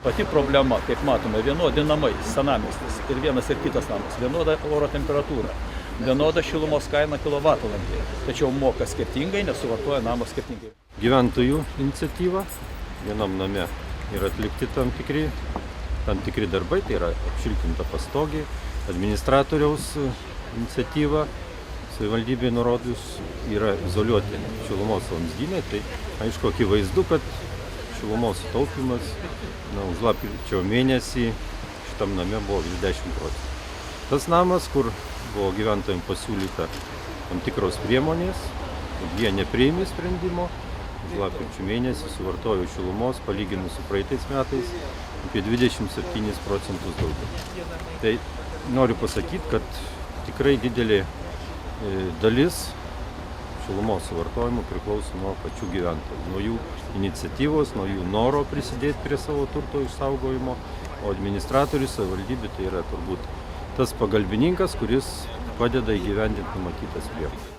Pati problema, kaip matome, vienodi namai, senamiestis ir vienas ir kitas namas, vienoda oro temperatūra, vienoda šilumos kaina kilovatvalandėje, tačiau moka skirtingai, nes suvartoja namas skirtingai. Gyventojų iniciatyva, vienam name yra atlikti tam tikri darbai, tai yra apšiltinta pastogė, administratoriaus iniciatyva, savivaldybėje nurodžius yra izoliuoti šilumos vamzdynai, tai aišku akivaizdu, kad šilumos sutaupimas už lapkričio mėnesį šitam name buvo virš 10%. Tas namas, kur buvo gyventojams pasiūlyta tam tikros priemonės, jie nepriėmė sprendimo, už lapkričio mėnesį suvartojo šilumos, palyginus su praeitais metais, apie 27% daugiau. Tai noriu pasakyti, kad tikrai didelė dalis šilumos suvartojimo priklauso nuo pačių gyventojų, nuo jų iniciatyvos, nuo jų noro prisidėti prie savo turto išsaugojimo, o administratorius savivaldybė tai yra turbūt tas pagalbininkas, kuris padeda įgyvendinti numatytas priemones.